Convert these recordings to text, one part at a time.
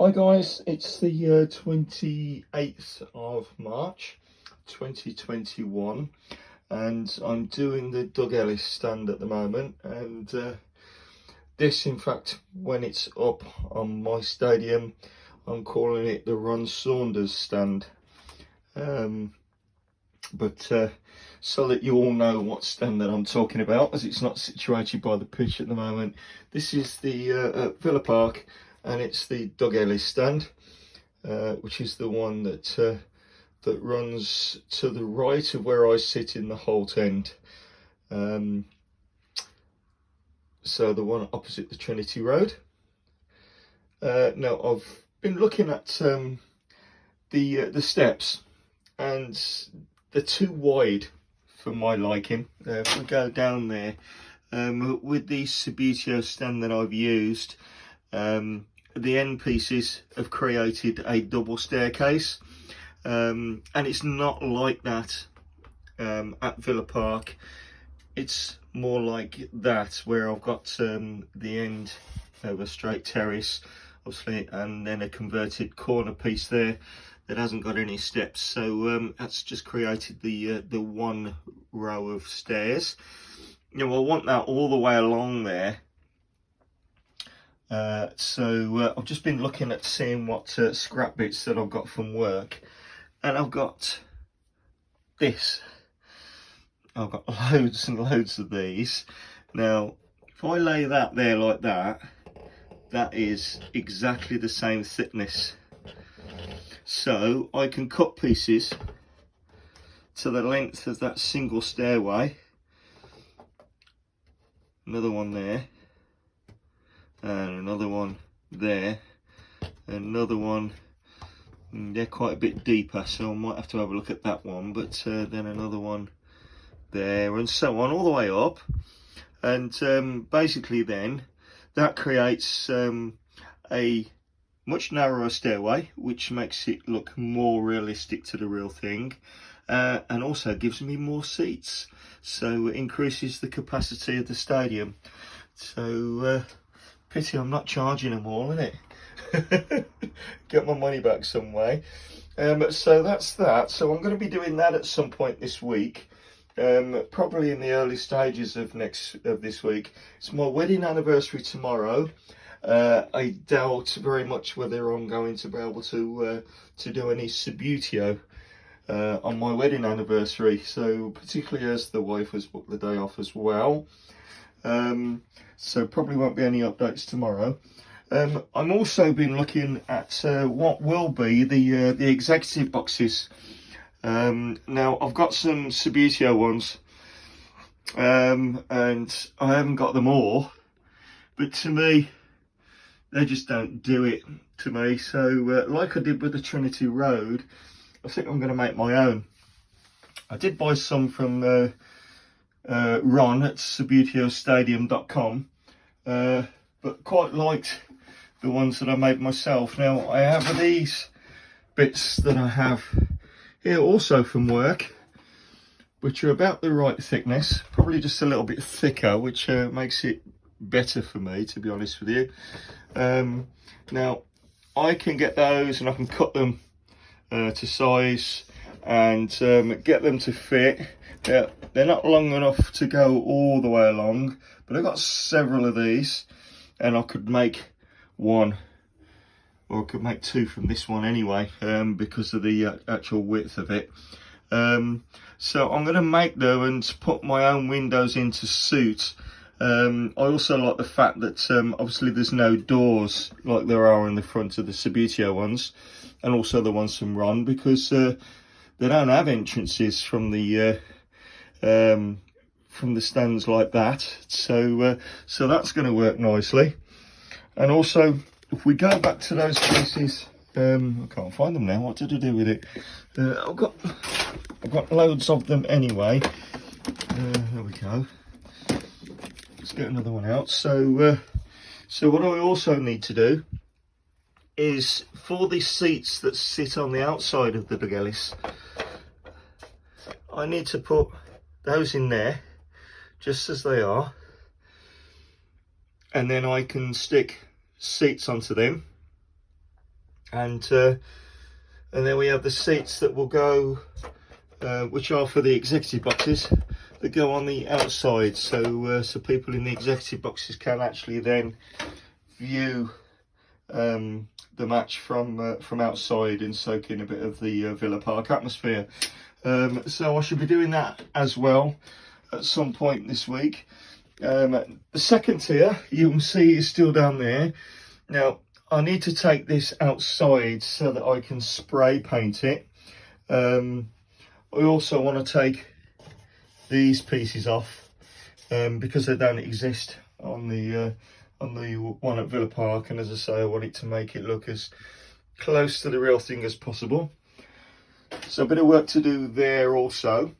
Hi guys, it's the 28th of March 2021 and I'm doing the Doug Ellis stand at the moment, and this, in fact, when it's up on my stadium, I'm calling it the Ron Saunders stand. So that you all know what stand that I'm talking about, as it's not situated by the pitch at the moment. This is the Villa Park, and it's the Doug Ellis stand, which is the one that runs to the right of where I sit in the Holt end. So the one opposite the Trinity Road. Now I've been looking at the steps, and they're too wide for my liking. If we go down there, with the Subbuteo stand that I've used, the end pieces have created a double staircase, and it's not like that at Villa Park. It's more like that, where I've got the end of a straight terrace, obviously, and then a converted corner piece there that hasn't got any steps. So that's just created the one row of stairs. You know, I want that all the way along there. So I've just been looking at seeing what scrap bits that I've got from work, and I've got this. I've got loads and loads of these. Now, if I lay that there like that, that is exactly the same thickness. So I can cut pieces to the length of that single stairway. Another one there, and another one there, another one. They're quite a bit deeper, so I might have to have a look at that one, but then another one there, and so on, all the way up. And basically then that creates a much narrower stairway, which makes it look more realistic to the real thing, and also gives me more seats, so it increases the capacity of the stadium. So pity I'm not charging them all, isn't it? Get my money back some way. So that's that. So I'm going to be doing that at some point this week, probably in the early stages of this week. It's my wedding anniversary tomorrow. I doubt very much whether I'm going to be able to do any Subbuteo on my wedding anniversary, so particularly as the wife has booked the day off as well. So probably won't be any updates tomorrow. I'm also been looking at what will be the executive boxes. Now I've got some Subbuteo ones, and I haven't got them all, but to me they just don't do it to me. So like I did with the Trinity Road, I think I'm going to make my own. I did buy some from Ron at SubbuteoStadium.com, but quite liked the ones that I made myself. Now I have these bits that I have here also from work, which are about the right thickness, probably just a little bit thicker, which makes it better for me, to be honest with you. Now I can get those and I can cut them to size and get them to fit. They're not long enough to go all the way along, but I've got several of these, and I could make one, or I could make two from this one anyway, because of the actual width of it. So I'm going to make them and put my own windows in to suit. I also like the fact that obviously there's no doors like there are in the front of the Subbuteo ones, and also the ones from Ron, because they don't have entrances from the stands like that. So so that's going to work nicely. And also, if we go back to those pieces, I can't find them now. What did I do with it? I've got loads of them anyway. There we go. Let's get another one out. So so what I also need to do is, for the seats that sit on the outside of the Doug Ellis, I need to put those in there just as they are, and then I can stick seats onto them, and then we have the seats that will go, which are for the executive boxes, that go on the outside, so so people in the executive boxes can actually then view the match from outside and soak in a bit of the Villa Park atmosphere. So I should be doing that as well at some point this week. The second tier, you can see, is still down there. Now I need to take this outside so that I can spray paint it. I also want to take these pieces off because they don't exist on the one at Villa Park, and as I say, I want it to make it look as close to the real thing as possible. So a bit of work to do there also.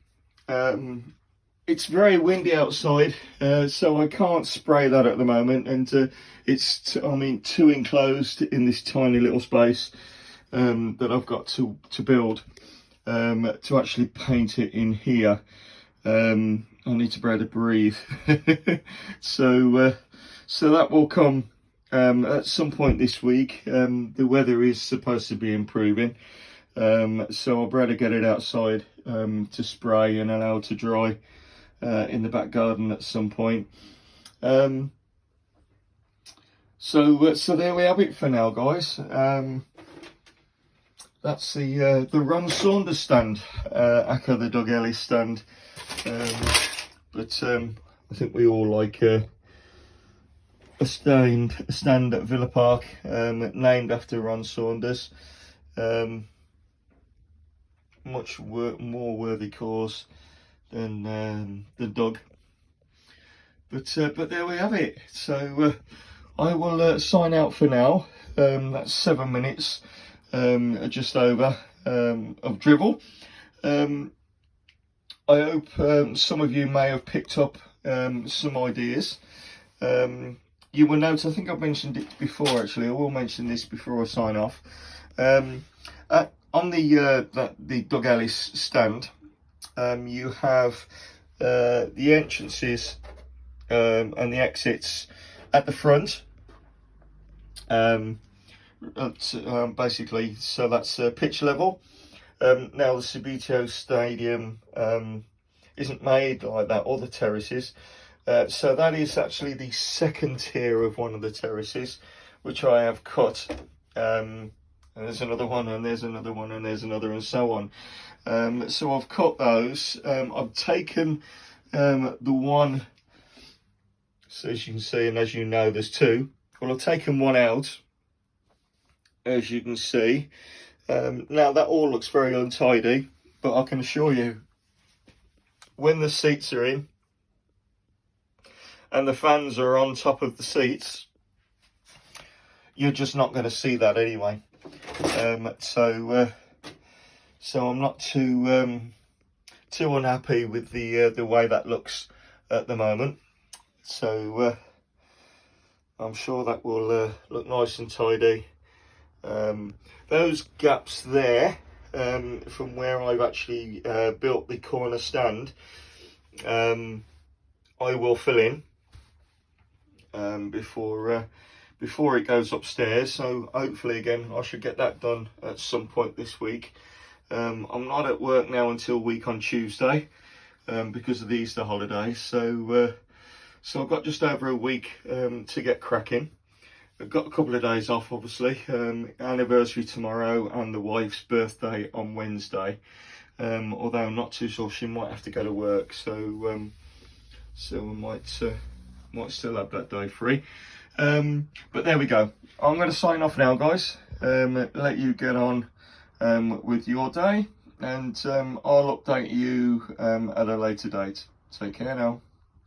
It's very windy outside, so I can't spray that at the moment, and it's too enclosed in this tiny little space that I've got to build to actually paint it in here. I need to be able to breathe. So that will come at some point this week. The weather is supposed to be improving, so I'll be able to get it outside to spray and allow it to dry in the back garden at some point. So there we have it for now, guys. That's the Ron Saunders stand, aka the Doug Ellis stand. But I think we all like a stand at Villa Park, named after Ron Saunders. Much more worthy cause than Doug. But there we have it. So I will sign out for now. That's 7 minutes, just over, of drivel. I hope some of you may have picked up some ideas. You will note, I think I've mentioned it before actually, I will mention this before I sign off. On the Doug Ellis stand, you have the entrances and the exits at the front. Basically, so that's pitch level. Now the Subito Stadium isn't made like that, or the terraces. So that is actually the second tier of one of the terraces, which I have cut. And there's another one, and there's another one, and there's another, and so on. So I've cut those. I've taken the one, so as you can see, and as you know, there's two. Well, I've taken one out, as you can see. Now that all looks very untidy, but I can assure you, when the seats are in and the fans are on top of the seats, you're just not going to see that anyway. So I'm not too unhappy with the way that looks at the moment. So I'm sure that will look nice and tidy. Those gaps there, from where I've actually built the corner stand, I will fill in before it goes upstairs. So hopefully, again, I should get that done at some point this week. I'm not at work now until week on Tuesday because of the Easter holidays. So I've got just over a week to get cracking. I've got a couple of days off, obviously. Anniversary tomorrow and the wife's birthday on Wednesday. Although I'm not too sure, she might have to go to work, so I might still have that day free. But there we go. I'm going to sign off now, guys. Let you get on with your day, and I'll update you at a later date. Take care now.